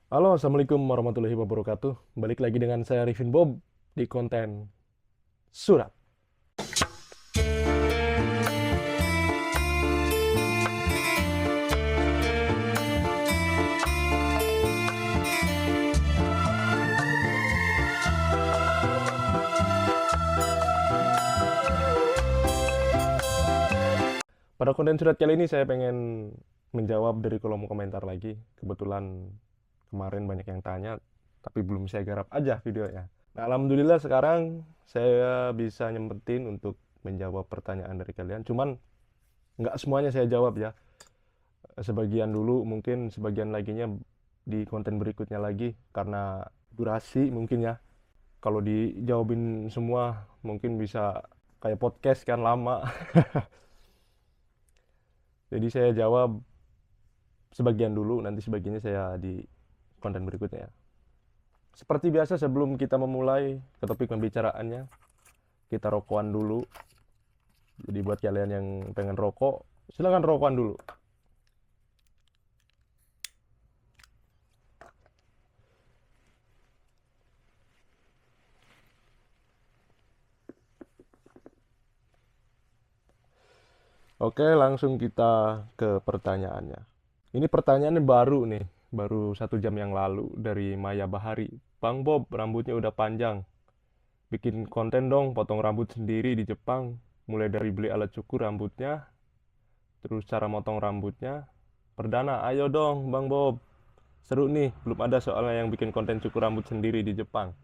Halo, Assalamualaikum warahmatullahi wabarakatuh. Balik lagi dengan saya Rifin Bob di konten surat. Pada konten surat kali ini saya pengen menjawab dari kolom komentar lagi. Kebetulan kemarin banyak yang tanya, tapi belum saya garap aja videonya. Nah, Alhamdulillah sekarang saya bisa nyempetin untuk menjawab pertanyaan dari kalian. Cuman nggak semuanya saya jawab ya. Sebagian dulu, mungkin sebagian laginya di konten berikutnya lagi. Karena durasi mungkin ya. Kalau dijawabin semua mungkin bisa kayak podcast kan lama. Jadi saya jawab sebagian dulu, nanti sebagiannya saya di konten berikutnya ya. Seperti biasa sebelum kita memulai ke topik pembicaraannya, kita rokokan dulu. Jadi buat kalian yang pengen rokok, silakan rokokan dulu. Oke, langsung kita ke pertanyaannya. Ini pertanyaannya baru nih, baru 1 jam yang lalu dari Maya Bahari. Bang Bob, rambutnya udah panjang. Bikin konten dong, potong rambut sendiri di Jepang. Mulai dari beli alat cukur rambutnya, terus cara motong rambutnya. Perdana, ayo dong Bang Bob. Seru nih, belum ada soalnya yang bikin konten cukur rambut sendiri di Jepang.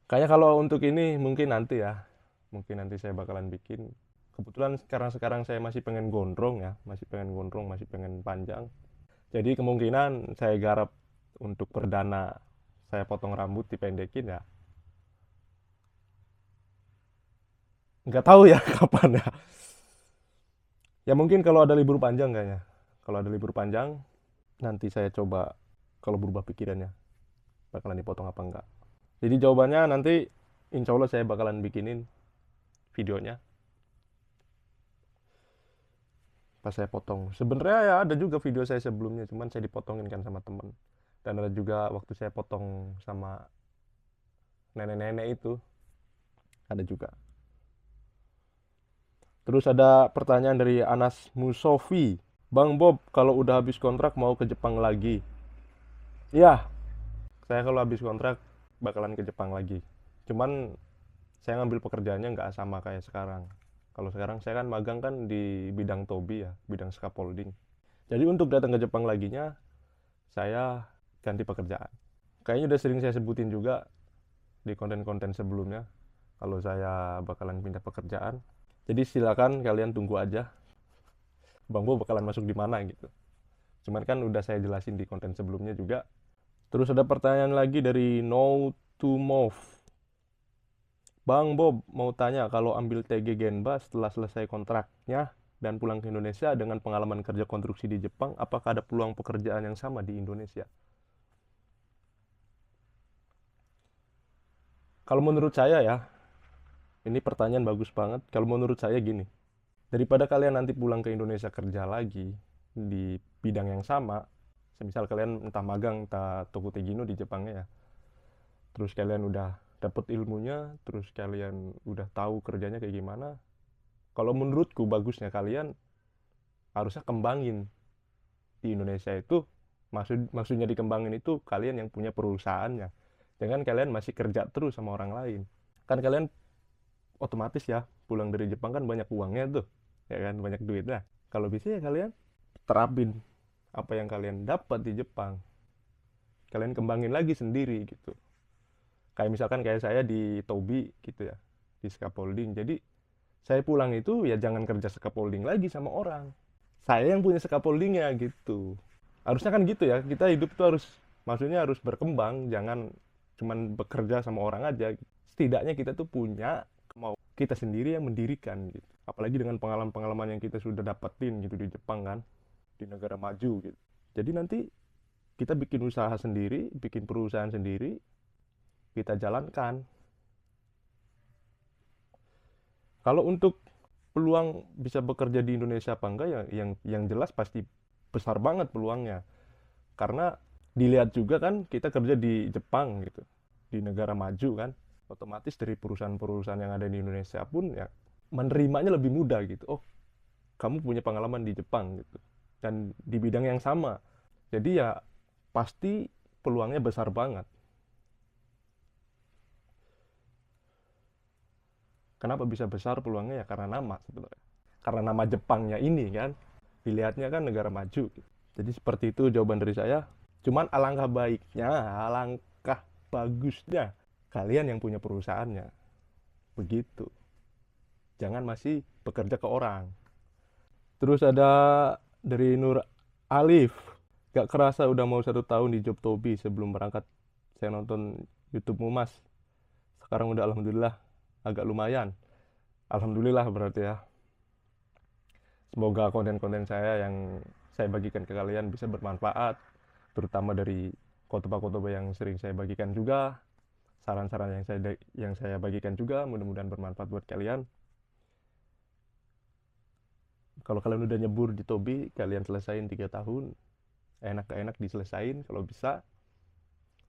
Kayaknya kalau untuk ini mungkin nanti ya. Mungkin nanti saya bakalan bikin. Kebetulan sekarang-sekarang saya masih pengen gondrong ya. Masih pengen gondrong, masih pengen panjang. Jadi kemungkinan saya garap untuk perdana saya potong rambut dipendekin ya. Nggak tahu ya kapan ya. Ya mungkin kalau ada libur panjang kayaknya. Kalau ada libur panjang, nanti saya coba kalau berubah pikirannya. Bakalan dipotong apa enggak. Jadi jawabannya nanti insya Allah saya bakalan bikinin videonya pas saya potong. Sebenarnya ya ada juga video saya sebelumnya, cuman saya dipotongin kan sama temen. Dan ada juga waktu saya potong sama nenek-nenek itu, ada juga. Terus ada pertanyaan dari Anas Musofi. Bang Bob, kalau udah habis kontrak mau ke Jepang lagi? Iya, saya kalau habis kontrak bakalan ke Jepang lagi. Cuman saya ngambil pekerjaannya nggak sama kayak sekarang. Kalau sekarang saya kan magang kan di bidang Tobi ya, bidang scaffolding. Jadi untuk datang ke Jepang laginya, saya ganti pekerjaan. Kayaknya udah sering saya sebutin juga di konten-konten sebelumnya, kalau saya bakalan pindah pekerjaan. Jadi silakan kalian tunggu aja, Bang Bo bakalan masuk di mana gitu. Cuman kan udah saya jelasin di konten sebelumnya juga. Terus ada pertanyaan lagi dari No to Move. Bang Bob mau tanya kalau ambil TG Genba setelah selesai kontraknya dan pulang ke Indonesia dengan pengalaman kerja konstruksi di Jepang, apakah ada peluang pekerjaan yang sama di Indonesia? Kalau menurut saya ya, ini pertanyaan bagus banget. Kalau menurut saya gini, daripada kalian nanti pulang ke Indonesia kerja lagi di bidang yang sama, semisal kalian entah magang, entah toko Tegino di Jepangnya ya, terus kalian udah dapet ilmunya, terus kalian udah tahu kerjanya kayak gimana, kalau menurutku bagusnya kalian harusnya kembangin di Indonesia itu, maksudnya dikembangin itu kalian yang punya perusahaannya, jangan kalian masih kerja terus sama orang lain. Kan kalian otomatis ya pulang dari Jepang kan banyak uangnya tuh, ya kan, banyak duitnya. Kalau bisa ya kalian terapin apa yang kalian dapat di Jepang, kalian kembangin lagi sendiri gitu. Kayak misalkan kayak saya di Tobi gitu ya, di scaffolding. Jadi saya pulang itu ya jangan kerja scaffolding lagi sama orang, saya yang punya scaffoldingnya gitu. Harusnya kan gitu ya, kita hidup tuh harus, maksudnya harus berkembang, jangan cuman bekerja sama orang aja. Setidaknya kita tuh punya mau kita sendiri yang mendirikan gitu, apalagi dengan pengalaman-pengalaman yang kita sudah dapetin gitu di Jepang kan, di negara maju gitu. Jadi nanti kita bikin usaha sendiri, bikin perusahaan sendiri, kita jalankan. Kalau untuk peluang bisa bekerja di Indonesia apa enggak ya, yang jelas pasti besar banget peluangnya. Karena dilihat juga kan kita kerja di Jepang gitu, di negara maju kan, otomatis dari perusahaan-perusahaan yang ada di Indonesia pun ya menerimanya lebih mudah gitu. Oh, kamu punya pengalaman di Jepang gitu, dan di bidang yang sama. Jadi ya pasti peluangnya besar banget. Kenapa bisa besar peluangnya? Ya karena nama sebenarnya. Karena nama Jepangnya ini kan, dilihatnya kan negara maju gitu. Jadi seperti itu jawaban dari saya. Cuman alangkah baiknya, alangkah bagusnya kalian yang punya perusahaannya. Begitu. Jangan masih bekerja ke orang. Terus ada dari Nur Alif. Gak kerasa udah mau 1 tahun di job Tobi. Sebelum berangkat saya nonton YouTube-mu mas. Sekarang udah alhamdulillah agak lumayan. Alhamdulillah berarti ya. Semoga konten-konten saya yang saya bagikan ke kalian bisa bermanfaat. Terutama dari khotbah-khotbah yang sering saya bagikan juga. Saran-saran yang saya bagikan juga mudah-mudahan bermanfaat buat kalian. Kalau kalian udah nyebur di Tobi, kalian selesain 3 tahun. Enak-enak diselesain kalau bisa.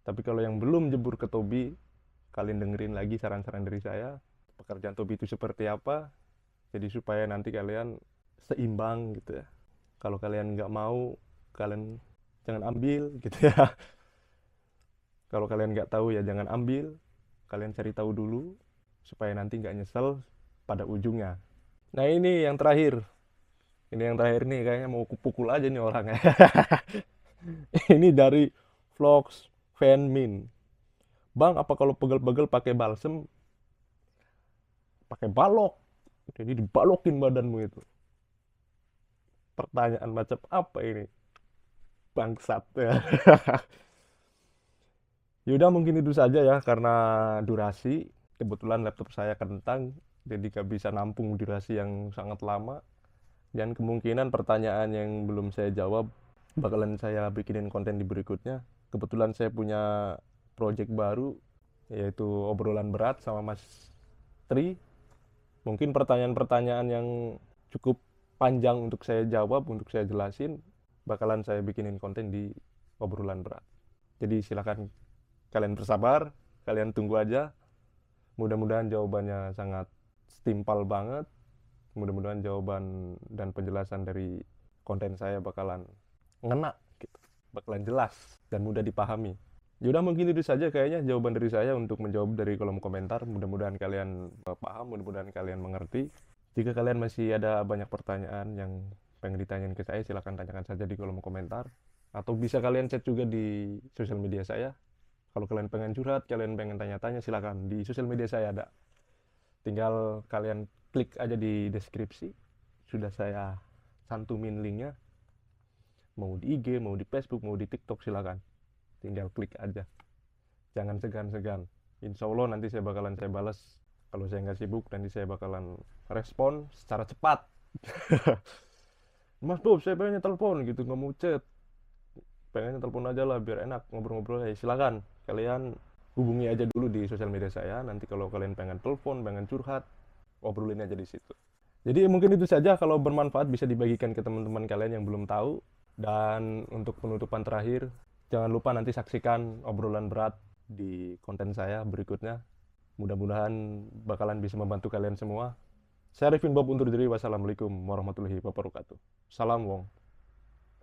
Tapi kalau yang belum nyebur ke Tobi, kalian dengerin lagi saran-saran dari saya. Pekerjaan Tobi itu seperti apa. Jadi supaya nanti kalian seimbang gitu ya. Kalau kalian nggak mau, kalian jangan ambil gitu ya. Kalau kalian nggak tahu ya jangan ambil. Kalian cari tahu dulu supaya nanti nggak nyesel pada ujungnya. Nah ini yang terakhir. Ini yang terakhir nih kayaknya mau kupukul aja nih orangnya. Ini dari Vlogs Fanmin. Bang, apa kalau pegel-pegel pakai balsem, pakai balok? Jadi dibalokin badanmu itu. Pertanyaan macam apa ini? Bangsat ya. Yaudah mungkin itu saja ya karena durasi. Kebetulan laptop saya kentang, jadi gak bisa nampung durasi yang sangat lama. Dan kemungkinan pertanyaan yang belum saya jawab bakalan saya bikinin konten di berikutnya. Kebetulan saya punya project baru, yaitu obrolan berat sama Mas Tri. Mungkin pertanyaan-pertanyaan yang cukup panjang untuk saya jawab, untuk saya jelasin, bakalan saya bikinin konten di obrolan berat. Jadi silakan kalian bersabar, kalian tunggu aja. Mudah-mudahan jawabannya sangat setimpal banget. Mudah-mudahan jawaban dan penjelasan dari konten saya bakalan ngena gitu. Bakalan jelas dan mudah dipahami. Yaudah mungkin itu saja kayaknya jawaban dari saya untuk menjawab dari kolom komentar. Mudah-mudahan kalian paham, mudah-mudahan kalian mengerti. Jika kalian masih ada banyak pertanyaan yang pengen ditanyain ke saya, silahkan tanyakan saja di kolom komentar. Atau bisa kalian chat juga di sosial media saya. Kalau kalian pengen curhat, kalian pengen tanya-tanya, silakan di sosial media saya ada. Tinggal kalian klik aja di deskripsi. Sudah saya cantumin linknya. Mau di IG, mau di Facebook, mau di TikTok, silakan. Tinggal klik aja. Jangan segan-segan. Insya Allah nanti saya balas. Kalau saya nggak sibuk, nanti saya bakalan respon secara cepat. Mas Bob, saya pengen telepon gitu, nggak mau chat. Pengen telepon aja lah biar enak ngobrol-ngobrol. Ya silakan kalian hubungi aja dulu di sosial media saya. Nanti kalau kalian pengen telepon, pengen curhat, obrolin aja di situ. Jadi mungkin itu saja, kalau bermanfaat bisa dibagikan ke teman-teman kalian yang belum tahu. Dan untuk penutupan terakhir, jangan lupa nanti saksikan obrolan berat di konten saya berikutnya. Mudah-mudahan bakalan bisa membantu kalian semua. Saya Arifin Bob undur diri. Wassalamualaikum warahmatullahi wabarakatuh. Salam Wong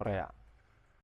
Rea.